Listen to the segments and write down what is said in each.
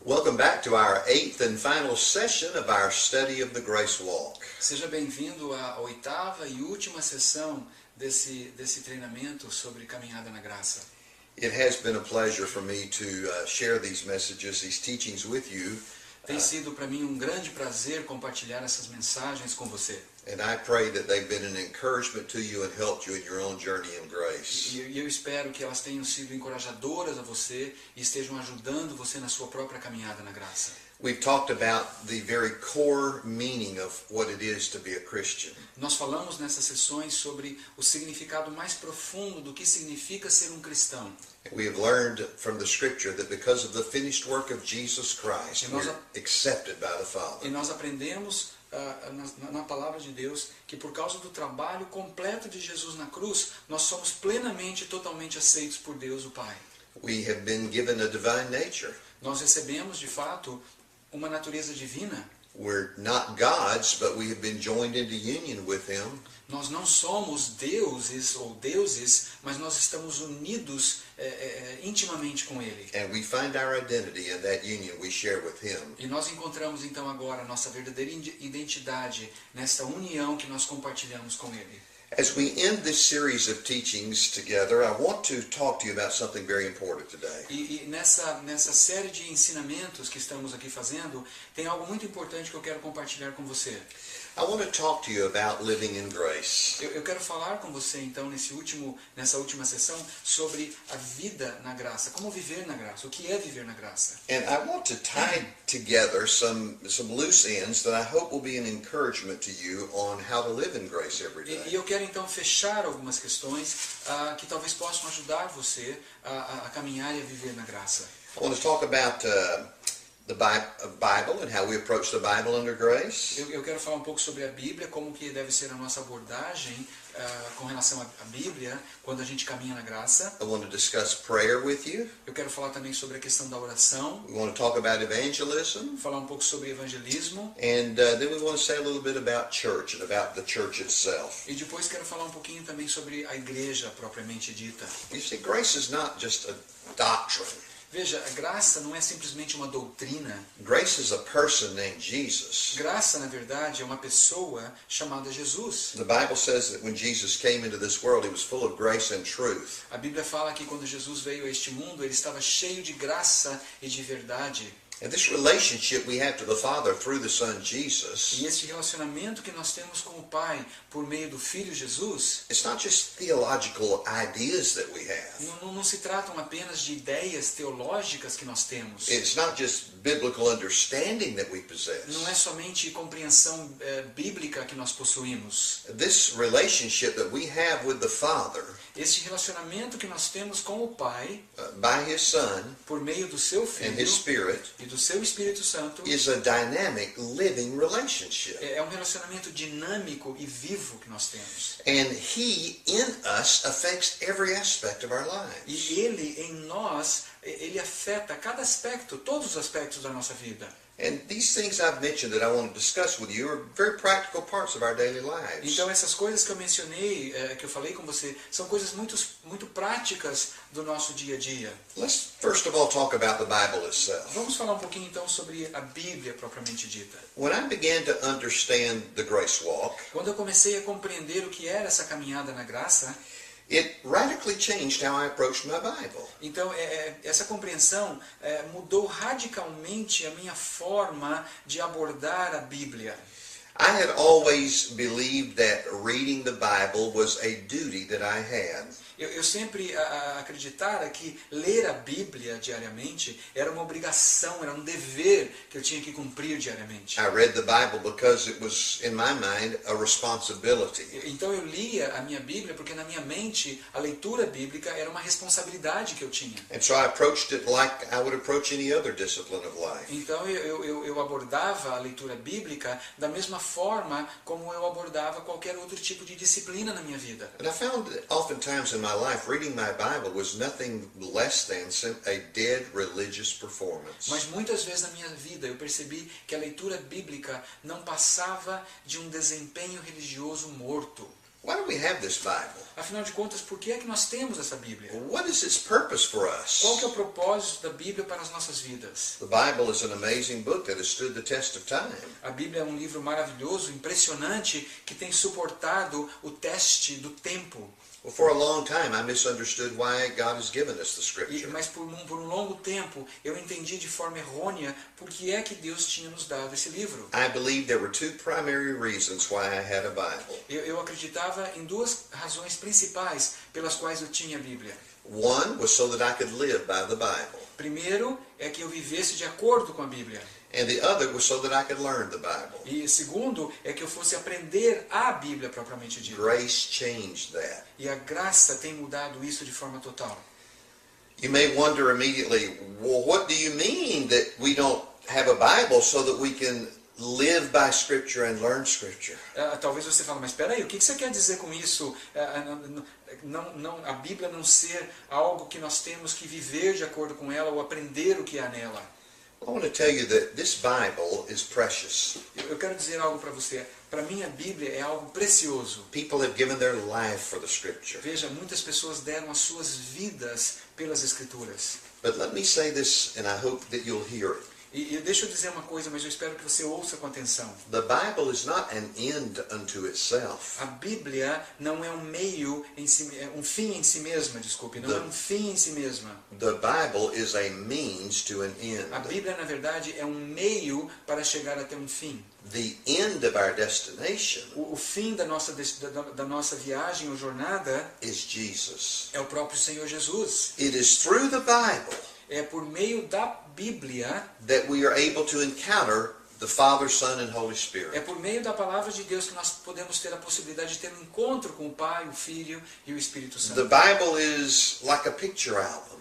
Welcome back to our 8th and final session of our study of the Grace Walk. Seja bem-vindo à oitava e última sessão desse treinamento sobre caminhada na graça. It has been a pleasure for me to share these messages, these teachings with you. Tem sido para mim um grande prazer compartilhar essas mensagens com você. And I pray that they've been an encouragement to you and helped you in your own journey in grace. E eu espero que elas tenham sido encorajadoras a você e estejam ajudando você na sua própria caminhada na graça. We've talked about the very core meaning of what it is to be a Christian. Nós falamos nessas sessões sobre o significado mais profundo do que significa ser um cristão. We have learned from the Scripture that because of the finished work of Jesus Christ, we're accepted by the Father. E nós aprendemos na palavra de Deus que por causa do trabalho completo de Jesus na cruz, nós somos plenamente e totalmente aceitos por Deus o Pai. We have been given a divine nature. Nós recebemos de fato uma natureza divina. We're not gods, but we have been joined into union with Him. Nós não somos deuses ou deuses, mas nós estamos unidos intimamente com Ele. And we find our identity in that union we share with Him. E nós encontramos então agora a nossa verdadeira identidade nesta união que nós compartilhamos com Ele. As we end this series of teachings together, I want to talk to you about something very important today. E nessa série de ensinamentos que estamos aqui fazendo, tem algo muito importante que eu quero compartilhar com você. I want to talk to you about living in grace. Eu quero falar com você então nessa última sessão sobre a vida na graça, como viver na graça, o que é viver na graça. And I want to tie together some loose ends that I hope will be an encouragement to you on how to live in grace every day. E eu quero então fechar algumas questões que talvez possam ajudar você a caminhar e a viver na graça. I want to talk about the Bible and how we approach the Bible under grace. Eu quero falar um pouco sobre a Bíblia, como que deve ser a nossa abordagem com relação à Bíblia quando a gente caminha na graça. I want to discuss prayer with you. Eu quero falar também sobre a questão da oração. We want to talk about evangelism. Falar um pouco sobre evangelismo. And then we want to say a little bit about church and about the church itself. E depois quero falar um pouquinho também sobre a igreja propriamente dita. You see, grace is not just a doctrine. Veja, a graça não é simplesmente uma doutrina. Grace is a person named Jesus. Graça, na verdade, é uma pessoa chamada Jesus. The Bible says that when Jesus came into this world, he was full of grace and truth. A Bíblia fala que quando Jesus veio a este mundo, ele estava cheio de graça e de verdade. And this relationship we have to the Father through the Son Jesus, E esse relacionamento que nós temos com o Pai por meio do Filho Jesus, it's not just theological ideas that we have. não se tratam apenas de ideias teológicas que nós temos. It's not just biblical understanding that we possess. Não é somente compreensão bíblica que nós possuímos. This relationship that we have with the Father Este relacionamento que nós temos com o Pai, by His Son por meio do seu and Filho His Spirit e do seu Espírito Santo, is a dynamic, living relationship. é um relacionamento dinâmico e vivo que nós temos. And He in us affects every aspect of our lives. E Ele em nós, Ele afeta cada aspecto, todos os aspectos da nossa vida. And these things I've mentioned that I want to discuss with you are very practical parts of our daily lives. Então essas coisas que eu mencionei, que eu falei com você, são coisas muito práticas do nosso dia a dia. Let's first of all talk about the Bible itself. Vamos falar um pouquinho então sobre a Bíblia propriamente dita. When I began to understand the grace walk, Quando eu comecei a compreender o que era essa caminhada na graça, it radically changed how I approached my Bible. então essa compreensão mudou radicalmente a minha forma de abordar a Bíblia. I had always believed that reading the Bible was a duty that I had. Eu sempre acreditara que ler a Bíblia diariamente era uma obrigação, era um dever que eu tinha que cumprir diariamente. I read the Bible because it was, in my mind, a responsibility. Então eu lia a minha Bíblia porque na minha mente a leitura bíblica era uma responsabilidade que eu tinha. And so I approached it like I would approach any other discipline of life. Então eu abordava a leitura bíblica da mesma forma como eu abordava qualquer outro tipo de disciplina na minha vida. And I found that oftentimes in my life, reading my Bible was nothing less than a dead religious performance. Mas muitas vezes na minha vida eu percebi que a leitura bíblica não passava de um desempenho religioso morto. Why do we have this Bible? Afinal de contas, por que é que nós temos essa Bíblia? What is its purpose for Qual que é us? o propósito da Bíblia para as nossas vidas? The Bible is an amazing book that has stood the test of time. A Bíblia é um livro maravilhoso, impressionante, que tem suportado o teste do tempo. Well, for a long time, I misunderstood why God has given us the Scripture. Mas por um longo tempo eu entendi de forma errônea por que é que Deus tinha nos dado esse livro. I believe there were two primary reasons why I had a Bible. Eu acreditava em duas razões principais pelas quais eu tinha a Bíblia. One was so that I could live by the Bible, Primeiro é que eu vivesse de acordo com a Bíblia. and the other was so that I could learn the Bible. E segundo é que eu fosse aprender a Bíblia propriamente dita. Grace changed that. E a graça tem mudado isso de forma total. You may wonder immediately, well, what do you mean that we don't have a Bible so that we can live by Scripture and learn Scripture? Talvez você fale, mas espera aí, o que você quer dizer com isso? A Bíblia não ser algo que nós temos que viver de acordo com ela ou aprender o que há nela. I want to tell you that this Bible is precious. Eu quero dizer algo para você. Para mim a Bíblia é algo precioso. People have given their life for the Scripture. Veja, muitas pessoas deram as suas vidas pelas Escrituras. But let me say this, and I hope that you'll hear it. E deixa eu dizer uma coisa, mas eu espero que você ouça com atenção. The Bible is not an end unto itself. A Bíblia não é um meio em si, um fim em si mesma, desculpe, não é um fim em si mesma. The Bible is a means to an A end. Bíblia, na verdade, é um meio para chegar até um fim. The end of our destination O fim da nossa viagem ou jornada is Jesus. é o próprio Senhor Jesus. It is through the Bible É por meio da Bíblia, that we are able to encounter the Father, Son, and Holy é Spirit. por meio da palavra de Deus que nós podemos ter a possibilidade de ter um encontro com o Pai, o Filho e o Espírito The Santo. Bible is like a picture album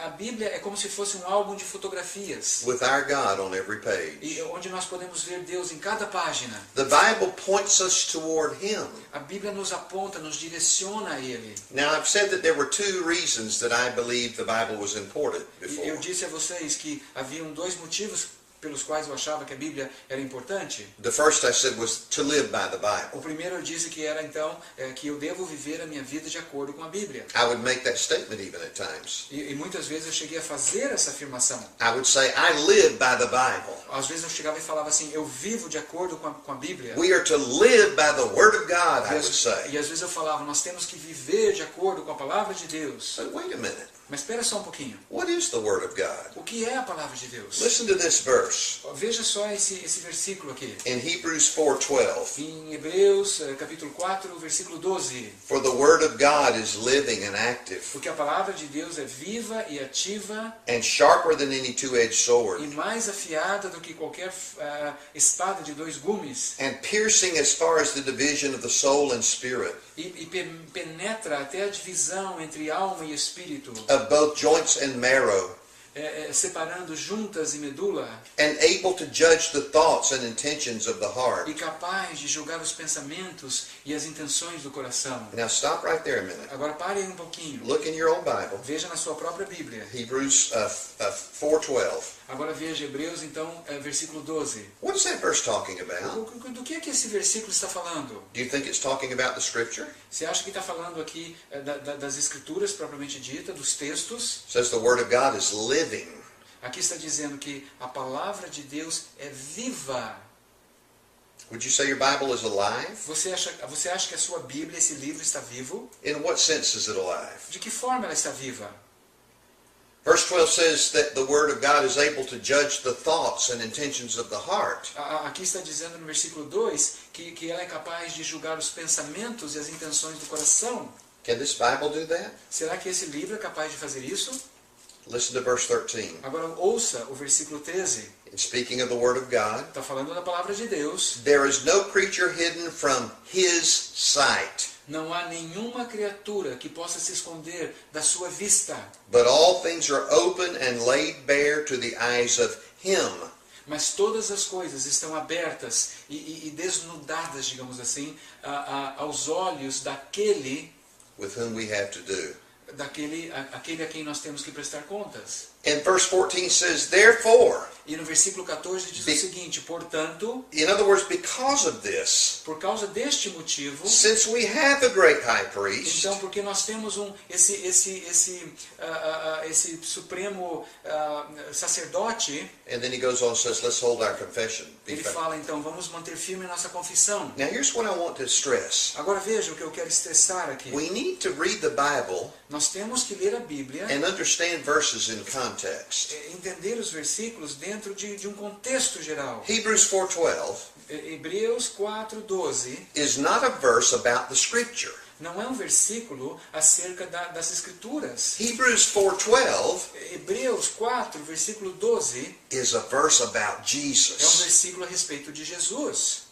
A Bíblia é como se fosse um álbum de fotografias, with our God on every e page. onde nós podemos ver Deus em cada página. The Bible points us toward Him. A Bíblia nos aponta, nos direciona a Ele. Now, I've said that there were two reasons that I believe the Bible was important E eu before. disse a vocês que haviam dois motivos pelos quais eu achava que a Bíblia era importante. The first I said was to live by the Bible. O primeiro eu disse que era então que eu devo viver a minha vida de acordo com a Bíblia. I would make that statement even at times. E muitas vezes eu cheguei a fazer essa afirmação. I would say, I live by the Bible. Às vezes eu chegava e falava assim, eu vivo de acordo com a Bíblia. We are to live by the Word of God, I would say. E às vezes eu falava, nós temos que viver de acordo com a palavra de Deus. But wait a minute. Mas espera só um pouquinho. What is the Word of God? O que é a palavra de Deus? Listen to this verse Veja só esse versículo aqui. in Hebrews 4:12. Em Hebreus, capítulo 4, versículo 12. For the Word of God is living and active, Porque a palavra de Deus é viva e ativa and sharper than any two-edged e sword, mais afiada do que qualquer espada de dois gumes. and piercing as far as the division of the soul and spirit, E penetra até a divisão entre alma e espírito, of both joints and marrow, separando juntas e medula, and able to judge the thoughts and intentions of the heart. e capaz de julgar os pensamentos e as intenções do coração. Now stop right there a minute. Agora pare aí um pouquinho. Look in your own Bible. Veja na sua própria Bíblia. Hebrews 4:12. Agora veja Hebreus, então, versículo 12. What is that verse talking about? Do que é que esse versículo está falando? Do you think it's talking about the Scripture? Você acha que está falando aqui das escrituras propriamente dita, dos textos? It says the Word of God is living. Aqui está dizendo que a palavra de Deus é viva. Would you say your Bible is alive? Você acha que a sua Bíblia, esse livro, está vivo? In what sense is it alive? De que forma ela está viva? Verse 12 says that the Word of God is able to judge the thoughts and intentions of the heart. Aqui está dizendo no versículo 2 que ela é capaz de julgar os pensamentos e as intenções do coração. Can this Bible do that? Será que esse livro é capaz de fazer isso? Listen to verse 13. Agora ouça o versículo 13. In speaking of the Word of God, Está falando da palavra de Deus. there is no creature hidden from His sight, Não há nenhuma criatura que possa se esconder da sua vista. but all things are open and laid bare to the eyes of Him Mas todas as coisas estão abertas e desnudadas, digamos assim, aos olhos daquele with whom we have to do. aquele a quem nós temos que prestar contas. And verse 14 says, therefore, E no versículo 14 diz o seguinte: portanto, In other words, because of this, por causa deste motivo, since we have a great high priest, então, porque nós temos esse supremo sacerdote, and then he goes on and says, let's hold our confession. ele fala, então, vamos manter firme nossa confissão. Now here's what I want to stress. Agora veja o que eu quero estressar aqui. We need to read the Bible Nós temos que ler a Bíblia, and understand verses in context. entender os versículos dentro de um contexto geral. Hebrews 4:12 Hebreus 4:12 is not a verse about the scripture. não é um versículo acerca das Escrituras. Hebrews 4:12 Hebreus 4, versículo 12, is a verse about é um Jesus. versículo a respeito de Jesus.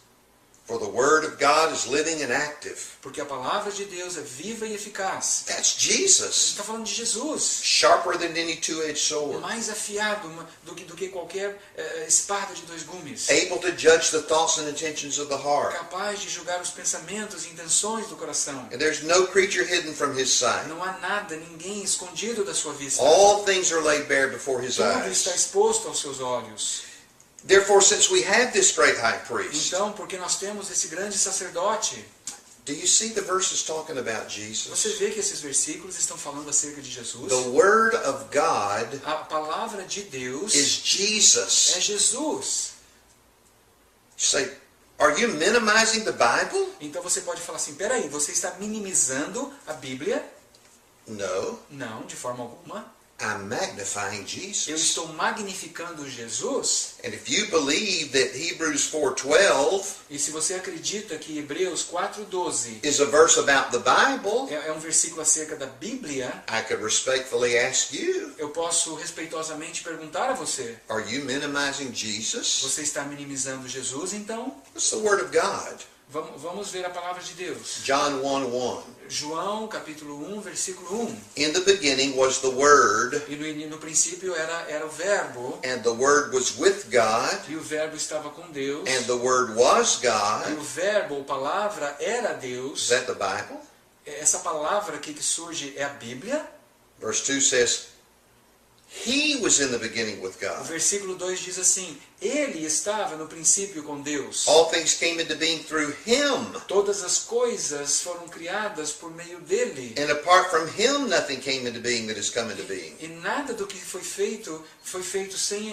For the word of God is living and active. Porque a palavra de Deus é viva e eficaz. That's Jesus. Está falando de Jesus. Sharper than any two-edged sword. Mais afiado do que qualquer espada de dois gumes. Able to judge the thoughts and intentions of the heart. Capaz de julgar os pensamentos e intenções do coração. And there's no creature hidden from his sight. Não há nada, ninguém escondido da sua vista. All things are laid bare before his Tudo eyes. está exposto aos seus olhos. Therefore, since we have this great high priest, Então, porque nós temos esse grande sacerdote, do you see the verses talking about você Jesus? vê que esses versículos estão falando acerca de Jesus. The word of God A palavra de Deus is Jesus. é Jesus. You say, are you minimizing the Bible? Então você pode falar assim, peraí, você está minimizando a Bíblia? No, Não, de forma alguma. I'm magnifying Eu Jesus. estou magnificando Jesus. And if you believe that Hebrews 4:12 E se você acredita que Hebreus 4:12 is a verse about the Bible, é um versículo acerca da Bíblia, I could respectfully ask you, eu posso respeitosamente perguntar a você, are you minimizing Jesus? você está minimizando Jesus? Então, What's the word of God? vamos ver a palavra de Deus. John 1:1. João, capítulo 1, versículo 1. In the beginning was the Word, E no princípio era o Verbo, and the Word was with God, e o Verbo estava com Deus, and the Word was e God. o Verbo, ou palavra, era Is Deus. that the Bible? Essa palavra aqui que surge é a Bíblia. Verse 2 says, He was in the beginning with O God. versículo 2 diz assim, ele estava no princípio com Deus. All things came into being through Him, Todas as coisas foram criadas por meio dele. and apart from Him nothing came into being that has come into being. E nada do que foi feito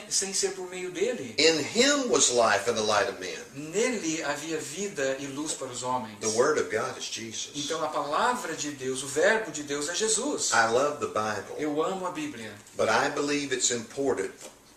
sem ser por meio dele. In Him was life and the light of men. Nele havia vida e luz para os homens. The Word of God is Jesus. Então a palavra de Deus, o verbo de Deus é Jesus. I love the Bible, Eu amo a Bíblia, but I believe it's important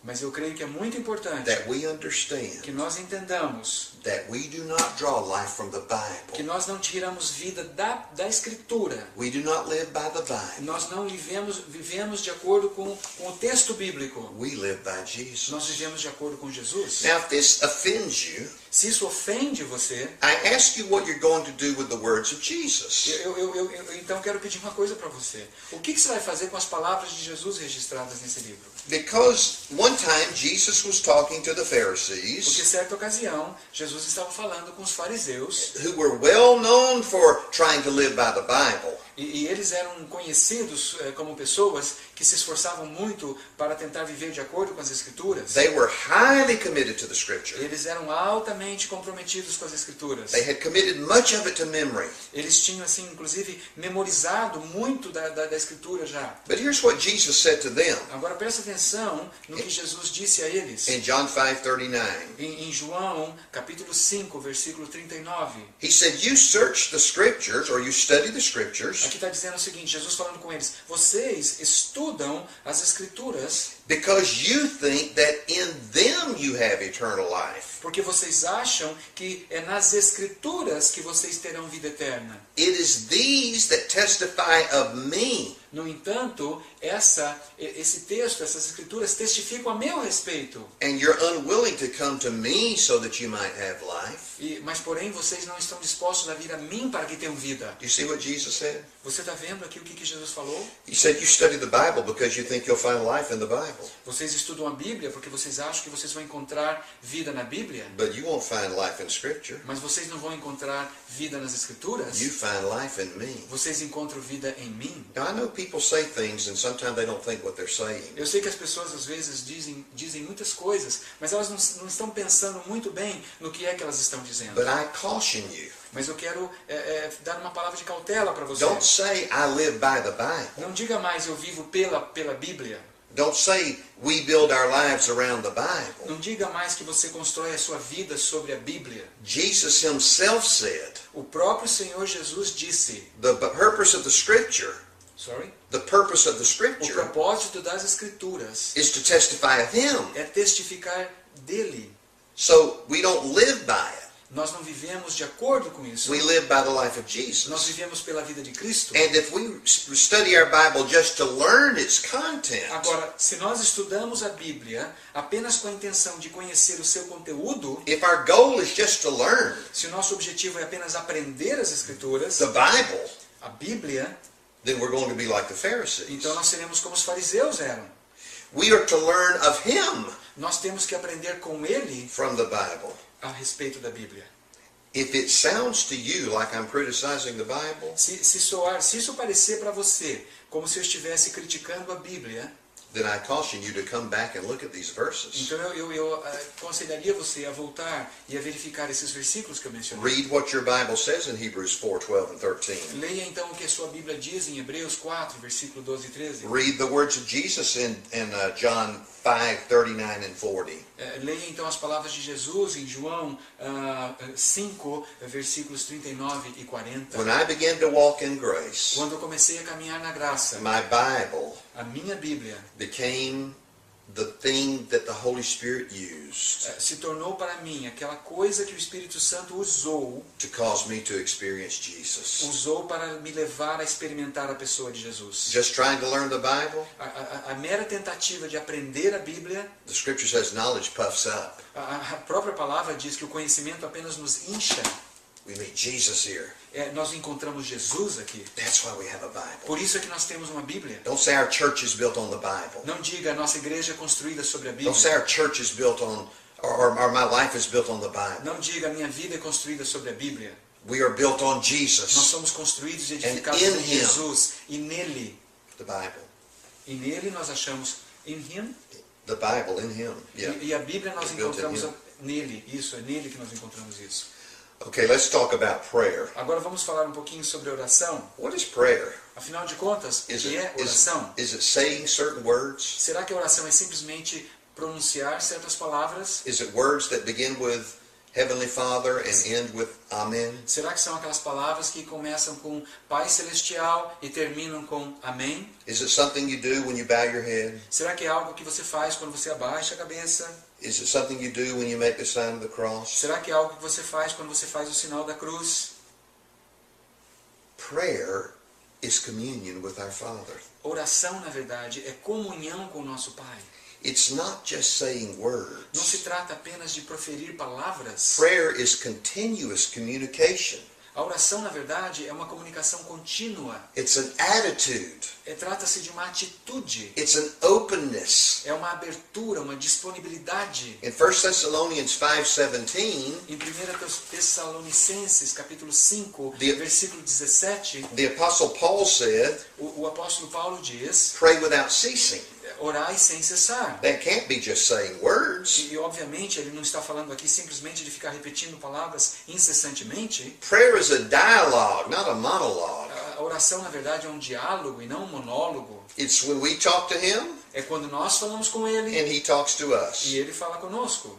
mas eu creio que é muito importante that we understand que nós entendamos that we do not draw life from the que Bible. nós não tiramos vida da Escritura. We do not live by the Bible. Nós não vivemos de acordo com o texto bíblico. We live by Nós Jesus. vivemos de acordo com Jesus. Now, if this offends you, Se isso ofende você, I ask you what you're going to do with the words of Jesus. eu então quero pedir uma coisa para você. O que você vai fazer com as palavras de Jesus registradas nesse livro? Because one time Jesus was talking to the Porque Pharisees, certa ocasião, Jesus estava falando com os fariseus, who were well known for trying to live by the Bible. e eles eram conhecidos como pessoas que se esforçavam muito para tentar viver de acordo com as Escrituras. They were highly committed to the Scripture. Eles eram altamente comprometidos com as Escrituras. They had committed much of it to memory. Eles tinham, assim, inclusive, memorizado muito da Escritura já. But here's what Jesus said to them Agora presta atenção no que Jesus disse a eles. in John 5:39. Em João, capítulo 5, versículo 39. He said, you search the Scriptures, or you study the Scriptures, Aqui está dizendo o seguinte, Jesus falando com eles, vocês estudam as Escrituras because you think that in them you have eternal life. porque vocês acham que é nas Escrituras que vocês terão vida eterna. It is these that testify of me. No entanto, esse texto, essas Escrituras testificam a meu respeito. And you're unwilling to come to me so that you might have life. Mas, porém, vocês não estão dispostos a vir a mim para que tenham vida. You see what Jesus said? Você está vendo aqui o que Jesus falou? He said you study the Bible because you think you'll find life in the Bible. Vocês estudam a Bíblia porque vocês acham que vocês vão encontrar vida na Bíblia. But you won't find life in Scripture. Mas vocês não vão encontrar vida nas Escrituras. You find life in me. Vocês encontram vida em mim. Now I know people say things and sometimes they don't think what they're saying. Eu sei que as pessoas às vezes dizem muitas coisas, mas elas não estão pensando muito bem no que é que elas estão dizendo. But I caution you. Mas eu quero dar uma palavra de cautela para você. Don't say I live by the Bible. Não diga mais eu vivo pela Bíblia. Don't say we build our lives around the Bible. Não diga mais que você constrói a sua vida sobre a Bíblia. Jesus himself said, O próprio Senhor Jesus disse, the purpose of the Scripture, o propósito das Escrituras is to testify of him. é testificar dele. So we don't live by it. Nós não vivemos de acordo com isso. We live by the life of Nós Jesus. vivemos pela vida de Cristo. And if we study our Bible just to learn its content, Agora, se nós estudamos a Bíblia apenas com a intenção de conhecer o seu conteúdo, if our goal is just to learn se o nosso objetivo é apenas aprender as Escrituras, the Bible, a Bíblia, then we're going to be like the Pharisees. então nós seremos como os fariseus eram. We are to learn of him Nós temos que aprender com ele from the Bible. a respeito da Bíblia. If it sounds to you like I'm criticizing the Bible, Se isso parecer para você como se eu estivesse criticando a Bíblia, then I caution you to come back and look at these verses. então eu aconselharia você a voltar e a verificar esses versículos que eu mencionei. Read what your Bible says in Hebrews 4:12 and 13. Leia então o que a sua Bíblia diz em Hebreus 4, versículo 12 e 13. Read the words of Jesus in John 5:39 and 40. Leia então as palavras de Jesus em João 5, versículos 39 e 40. When I began to walk in grace, Quando eu comecei a caminhar na graça, my Bible a minha Bíblia became the thing that the Holy Spirit used se tornou para mim aquela coisa que o Espírito Santo usou to cause me to experience Jesus. para me levar a experimentar a pessoa de Jesus. Just trying to learn the Bible, A mera tentativa de aprender a Bíblia, the Scripture says knowledge puffs up. a própria palavra diz que o conhecimento apenas nos incha. We meet Jesus here. Nós encontramos Jesus aqui. That's why we have a Bible. Por isso é que nós temos uma Bíblia. Don't say our church is built on the Bible. Não diga a nossa igreja é construída sobre a Bíblia. Don't say our church is built on, or my life is built on the Bible. Não diga a minha vida é construída sobre a Bíblia. We are built on Nós Jesus, somos construídos e edificados in em Him. Jesus e nele. the Bible. E nele nós achamos in Him. The Bible in Him. Yeah. E a Bíblia nós It's built in encontramos Him. nele. Isso, é nele que nós encontramos isso. Okay, let's talk about prayer. Agora vamos falar um pouquinho sobre oração. What is prayer? Afinal de contas, o Is que é it, oração? is it saying certain words? Será que a oração é simplesmente pronunciar certas palavras? Is it words that begin with Heavenly Father and end with Amen? Será que são aquelas palavras que começam com Pai Celestial e terminam com Amém? Is it something you do when you bow your head? Será que é algo que você faz quando você abaixa a cabeça? Is it something you do when you make the sign of the cross? Será que é algo que você faz quando você faz o sinal da cruz? Prayer is communion with our Father. Oração, na verdade, é comunhão com o nosso Pai. It's not just saying words. Não se trata apenas de proferir palavras. Prayer is continuous communication. A oração, na verdade, é uma comunicação contínua. It's an attitude. Trata-se de uma atitude. It's an openness. É uma abertura, uma disponibilidade. In 1 Thessalonians 5:17, Em 1 Tessalonicenses, capítulo 5, The- versículo 17, the Apostle Paul said, o apóstolo Paulo diz, pray without ceasing. orai sem cessar. That can't be just saying words. E, obviamente, ele não está falando aqui simplesmente de ficar repetindo palavras incessantemente. Prayer is a dialogue, not a monologue. A oração, na verdade, é um diálogo e não um monólogo. It's when we talk to Him É quando nós falamos com Ele and He talks to us. e Ele fala conosco.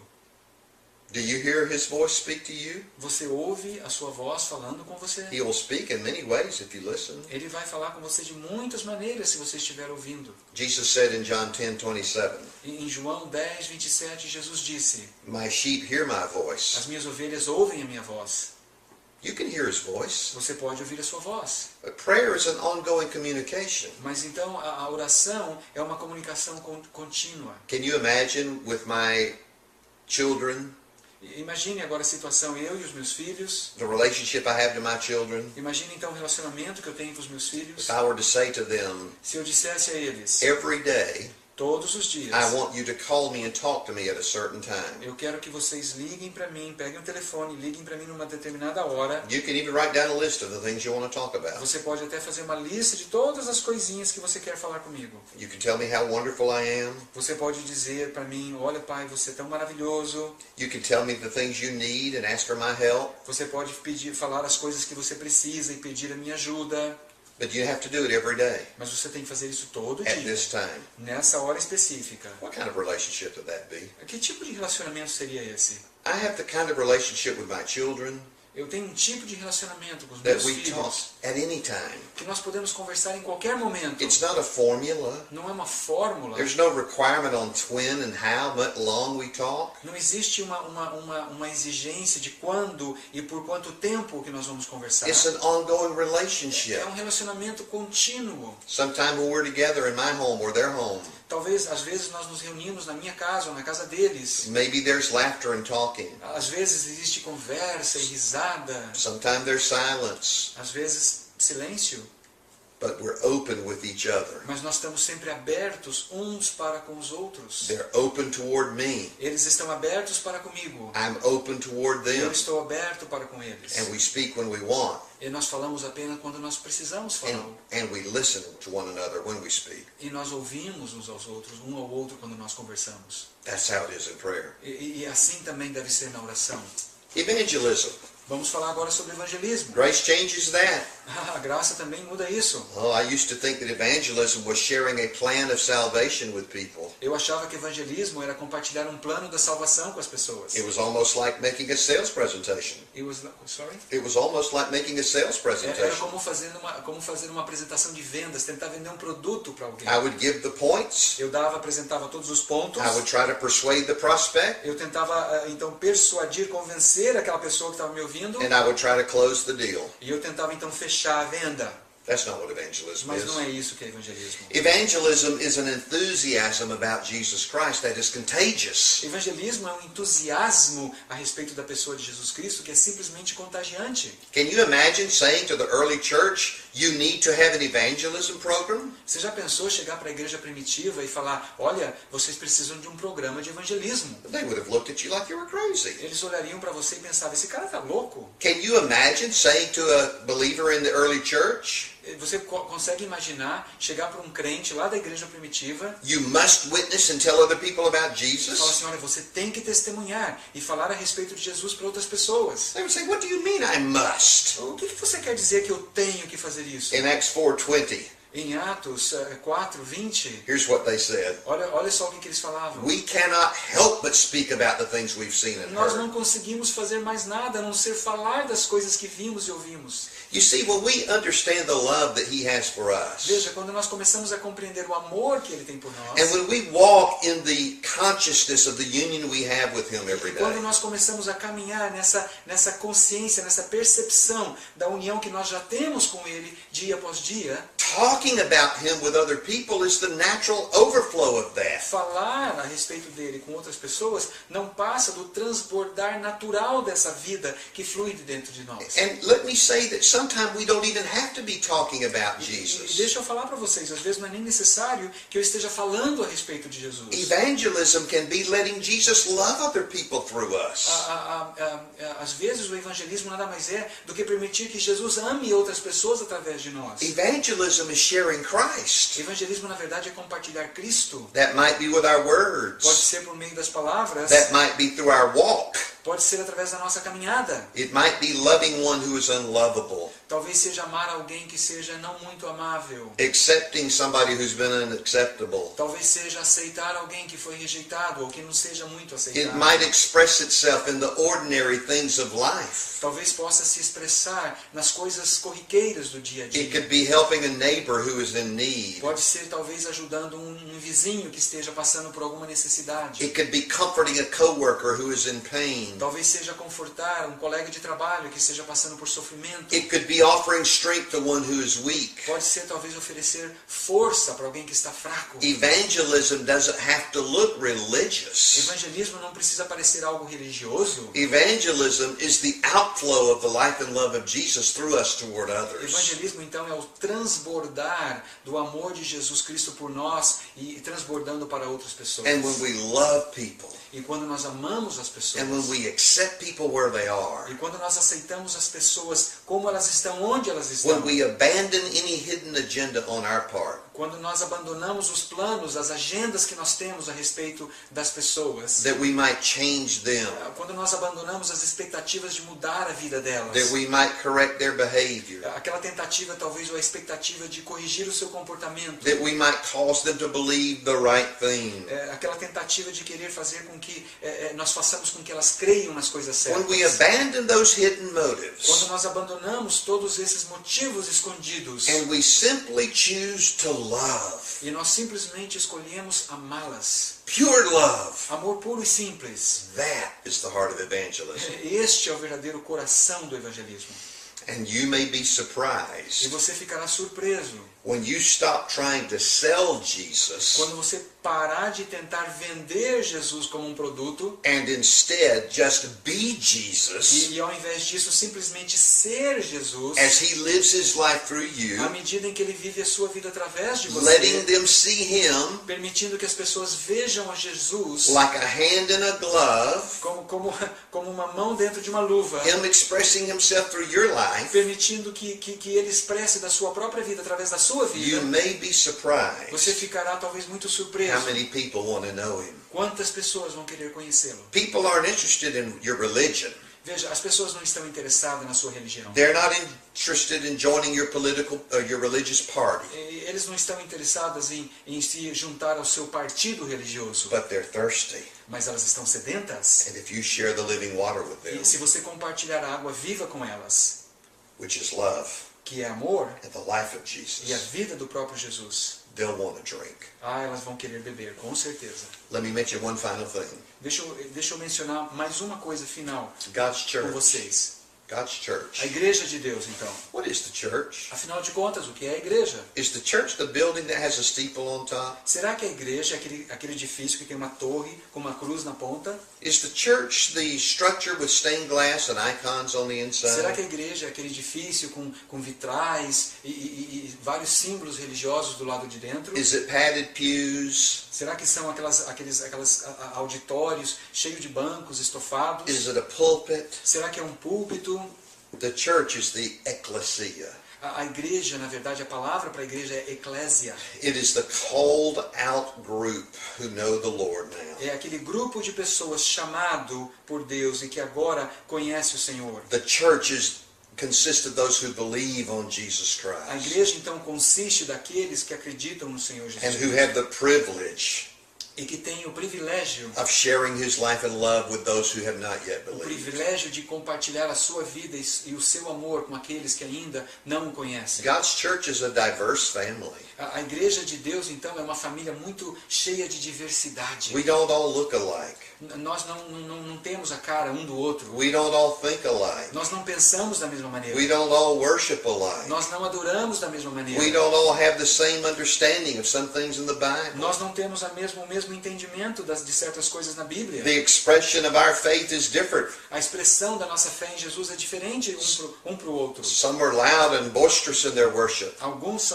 Do you hear His voice speak to you? Você ouve a sua voz falando com você. He will speak in many ways if you listen. Ele vai falar com você de muitas maneiras se você estiver ouvindo. Jesus said in John 10:27, Em João 10, 27, Jesus disse, my sheep hear my voice. as minhas ovelhas ouvem a minha voz. You can hear His voice. Você pode ouvir a sua voz. But prayer is an ongoing communication. Mas então a oração é uma comunicação contínua. Can you imagine with my children, Imagine agora a situação, eu e os meus filhos. the relationship I have to my children? Imagine então o relacionamento que eu tenho com os meus filhos. If I were to say to them Se eu dissesse a eles, every day, Todos os dias. I want you to call me and talk to me at a certain time. Eu quero que vocês liguem para mim, peguem o telefone, liguem para mim numa determinada hora. You can even write down a list of the things you want to talk about. Você pode até fazer uma lista de todas as coisinhas que você quer falar comigo. You can tell me how wonderful I am. Você pode dizer para mim, olha pai, você é tão maravilhoso. You can tell me the things you need and ask for my help. Você pode falar as coisas que você precisa e pedir a minha ajuda. But you have to do it every day Mas você tem que fazer isso todo at dia, this time. nessa hora específica. What kind of relationship would that be? Que tipo de relacionamento seria esse? I have the kind of relationship with my children Eu tenho um tipo de relacionamento com os that meus we talk filhos at any time. que nós podemos conversar em qualquer momento. It's not a formula. Não é uma fórmula. There's no requirement on when and how much long we talk. Não existe uma exigência de quando e por quanto tempo que nós vamos conversar. It's an ongoing relationship. É um relacionamento contínuo. Sometime when we're together in my home or their home, Talvez, às vezes, nós nos reunimos na minha casa ou na casa deles. maybe there's laughter and talking. Às vezes existe conversa e risada. Sometimes there's silence. Às vezes, silêncio. But we're open with each other. Mas nós estamos sempre abertos uns para com os outros. They're open toward me. Eles estão abertos para comigo. I'm open toward Eu them. estou aberto para com eles. And we speak when we want. E nós falamos apenas quando nós precisamos falar. And we listen to one another when we speak. E nós ouvimos uns aos outros, um ao outro, quando nós conversamos. That's how it is in prayer. E assim também deve ser na oração. Evangelism. Vamos falar agora sobre evangelismo. Grace changes that. A graça também muda isso. Oh, I used to think that evangelism was sharing a plan of salvation with people. Eu achava que evangelismo era compartilhar um plano da salvação com as pessoas. It was almost like making a sales presentation. Sorry? It was almost like making a sales Era presentation. como fazer uma apresentação de vendas, tentar vender um produto para alguém. I would give the points. Eu apresentava todos os pontos. I would try to persuade the prospect. Eu tentava então persuadir, convencer aquela pessoa que estava me ouvindo. And I would try to close the deal. E eu tentava então fechar a venda. That's not what evangelism Mas não é is. isso que é evangelismo. Evangelism is an enthusiasm about Jesus Christ that is contagious. Evangelismo é um entusiasmo a respeito da pessoa de Jesus Cristo que é simplesmente contagiante. Can you imagine saying to the early church, you need to have an evangelism program? Você já pensou chegar para a igreja primitiva e falar, olha, vocês precisam de um programa de evangelismo? They would have looked at you like you were crazy. Eles olhariam para você e pensavam, esse cara tá louco? Can you imagine saying to a believer in the early church, Você consegue imaginar chegar para um crente lá da igreja primitiva you must witness and tell other people about e falar Jesus? assim, olha, você tem que testemunhar e falar a respeito de Jesus para outras pessoas. They would say, what do you mean I must? O que você quer dizer que eu tenho que fazer isso? In Acts 4:20, Em Atos 4:20, here's what they said. olha só o que eles falavam. We cannot help but speak about the things we've seen and Nós heard. não conseguimos fazer mais nada a não ser falar das coisas que vimos e ouvimos. You see, when we understand the love that He has for us, Veja, quando nós começamos a compreender o amor que Ele tem por nós, and when we walk in the consciousness of the union we have with Him every quando day, nós começamos a caminhar nessa consciência, nessa percepção da união que nós já temos com Ele dia após dia, talking about Him with other people is the natural overflow of that. falar a respeito dele com outras pessoas não passa do transbordar natural dessa vida que flui de dentro de nós. And let me say that sometimes we don't even have to be talking about E Jesus. deixa eu falar para vocês, às vezes não é nem necessário que eu esteja falando a respeito de Jesus. Evangelism can be letting Jesus love other people through us. Às vezes o evangelismo nada mais é do que permitir que Jesus ame outras pessoas através de nós. Evangelism is sharing Christ. Evangelismo na verdade é compartilhar Cristo. That might be with our Pode words. ser por meio das palavras, That might be through our walk. pode ser através da nossa caminhada. It might be loving one who is unlovable. Talvez seja amar alguém que seja não muito amável. Accepting somebody who's been unacceptable. Talvez seja aceitar alguém que foi rejeitado ou que não seja muito It aceitado. might express itself in the ordinary things of life. Talvez possa se expressar nas coisas corriqueiras do dia a It dia. could be helping a neighbor who is in need. Pode ser talvez ajudando um vizinho que esteja passando por alguma necessidade. It could be comforting a coworker who is in pain. pain. Talvez seja confortar um colega de trabalho que esteja passando por sofrimento. It could be offering strength to one who is weak. Pode ser talvez oferecer força para alguém que está fraco. Evangelism doesn't have to look religious. Evangelismo não precisa parecer algo religioso. Evangelism is the outflow of the life and love of Jesus through us toward others. Evangelismo então é o transbordar do amor de Jesus Cristo por nós e transbordando para outras pessoas. And when we love people, E quando nós amamos as pessoas, and when we accept people where they are, e quando nós aceitamos as pessoas como elas estão, onde elas estão, when we abandon any hidden agenda on our part, quando nós abandonamos os planos, as agendas que nós temos a respeito das pessoas, that we might change them, quando nós abandonamos as expectativas de mudar a vida delas, that we might correct their behavior, aquela tentativa talvez ou a expectativa de corrigir o seu comportamento, that we might cause them to believe the right thing. Aquela tentativa de querer fazer com que nós façamos com que elas creiam nas coisas certas. When we abandon those hidden Quando motives, nós abandonamos todos esses motivos escondidos and we simply choose to love, e nós simplesmente escolhemos amá-las, pure love, amor puro e simples, that is the heart of evangelism. este é o verdadeiro coração do evangelismo. And you may be E surprised você ficará surpreso when you stop trying to sell Jesus quando você parar de tentar vender Jesus como um produto and instead just be Jesus e ao invés disso simplesmente ser Jesus, as he lives his life through you, à medida em que ele vive a sua vida através de você, letting them see him permitindo que as pessoas vejam a Jesus like a hand in a glove, como uma mão dentro de uma luva, him expressing himself through your life. permitindo que ele expresse da sua própria vida através da sua vida, You may be surprised você ficará talvez muito surpreso. how many people want to know him. Quantas pessoas vão querer conhecê-lo? People aren't interested in your religion. Veja, as pessoas não estão interessadas na sua religião. They're not interested in joining your your religious party, Eles não estão interessadas em se juntar ao seu partido religioso, but they're thirsty. mas elas estão sedentas. And if you share the living water with them, E se você compartilhar a água viva com elas, which is love que é amor and the life of e a Jesus, vida do próprio Jesus, they'll want to drink. elas vão querer beber, com certeza. Let me mention one final thing. Deixa eu mencionar mais uma coisa final God's com church. vocês. God's A church. igreja de Deus, então. What is the church? Afinal de contas, o que é a igreja? Is the church the building that has a steeple on top? Será que a igreja é aquele edifício que tem uma torre com uma cruz na ponta? Is the church the structure with stained glass and icons on the Será inside? que a igreja é aquele edifício com vitrais e vários símbolos religiosos do lado de dentro? Is it padded pews? Será que são aqueles auditórios cheios de bancos estofados? Is it a pulpit? Será que é um púlpito? The church is the ecclesia. A igreja, na verdade, a palavra para a igreja é eclésia. It is the called out group who know the Lord now. É aquele grupo de pessoas chamado por Deus e que agora conhece o Senhor. The church consists of those who believe on Jesus A Christ igreja, então, consiste daqueles que acreditam no Senhor Jesus and who Cristo have the privilege e que têm o privilégio of sharing his life and love with those who have not yet o believed. privilégio de compartilhar a sua vida e o seu amor com aqueles que ainda não o conhecem. God's church is a diverse family. A igreja de Deus, então, é uma família muito cheia de diversidade. We don't all look alike. Nós não temos a cara um do outro. We don't all think alike. Nós não pensamos da mesma maneira. We don't all worship alike. Nós não adoramos da mesma maneira. We don't all have the same understanding of some things in the Bible. Nós não temos o mesmo entendimento de certas coisas na Bíblia. The expression of our faith is different. A expressão da nossa fé em Jesus é diferente um para o outro. Some are loud and boisterous in their worship. Alguns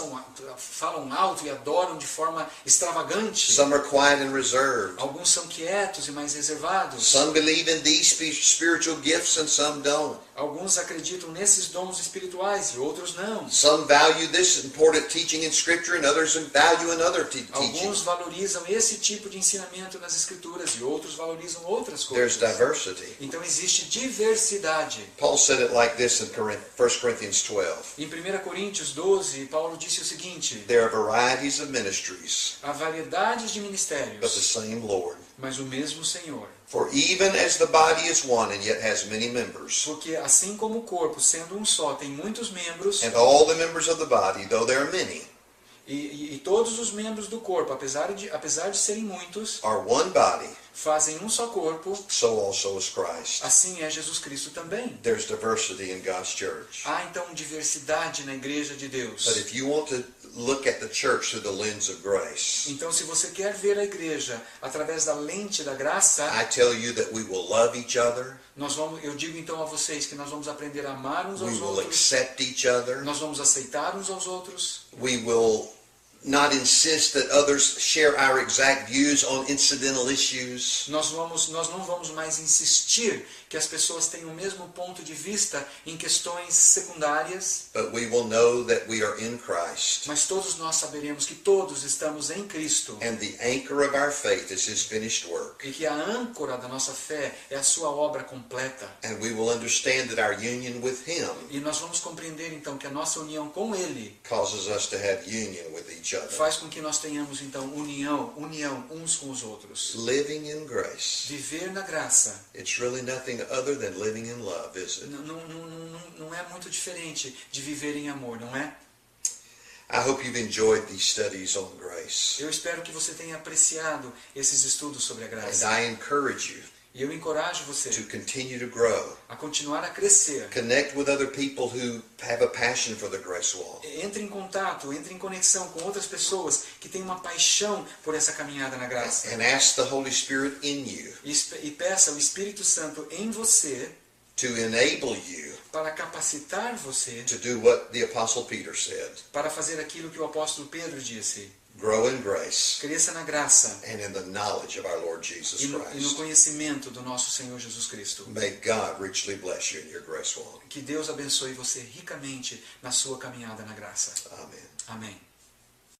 falam alto e adoram de forma extravagante. Some are quiet and reserved. Alguns são quietos e mais reservados. Some believe in these spiritual gifts and some don't. Alguns acreditam nesses dons espirituais e outros não. Some value this important teaching in Scripture and others value another teaching. Alguns valorizam esse tipo de ensinamento nas Escrituras e outros valorizam outras There's coisas. diversity. Então existe diversidade. Paul said it like this in 1 Corinthians 12. Em 1 Coríntios 12, Paulo disse o seguinte: There are varieties of ministries, há variedades de but the ministérios, same Lord. mas o mesmo Senhor. For even as the body is one and yet has many members, Porque assim como o corpo, sendo um só, tem muitos membros, and all the members of the body, though there are many, e todos os membros do corpo, apesar de serem muitos, are one body, fazem um só corpo, so also is Christ. assim é Jesus Cristo também. There's diversity in God's church. Há então diversidade na igreja de Deus. But if you want to look at the church through the lens of grace, Então, se você quer ver a igreja através da lente da graça, I tell you that we will love each other, eu digo então a vocês que nós vamos aprender a amar uns we aos will outros, accept each other, nós vamos aceitar uns aos outros, we will not insist that others share our exact views on incidental issues. nós não vamos mais insistir que as pessoas tenham o mesmo ponto de vista em questões secundárias, But we will know that we are in Christ. mas todos nós saberemos que todos estamos em Cristo And the anchor of our faith is His finished work. e que a âncora da nossa fé é a sua obra completa. And we will understand that our union with Him E nós vamos compreender então que a nossa união com Ele causes us to have union with each other. faz com que nós tenhamos então união uns com os outros. Living in grace. Viver na graça It's really nothing other than living in love, is it? não é muito diferente de viver em amor, não é? I hope you've enjoyed these studies on grace. Eu espero que você tenha apreciado esses estudos sobre a And graça. I encourage you E eu encorajo você to continue to grow. a continuar a crescer. Connect with other people who have a passion for the grace walk. Entre em contato, entre em conexão com outras pessoas que têm uma paixão por essa caminhada na graça. And ask the Holy Spirit in you E peça o Espírito Santo em você to enable you para capacitar você to do what the Apostle Peter said. para fazer aquilo que o apóstolo Pedro disse. Grow in grace Cresça na graça and in the knowledge of our Lord Jesus e no Christ. conhecimento do nosso Senhor Jesus Cristo. May God richly bless you in your grace walk. Que Deus abençoe você ricamente na sua caminhada na graça. Amen. Amém.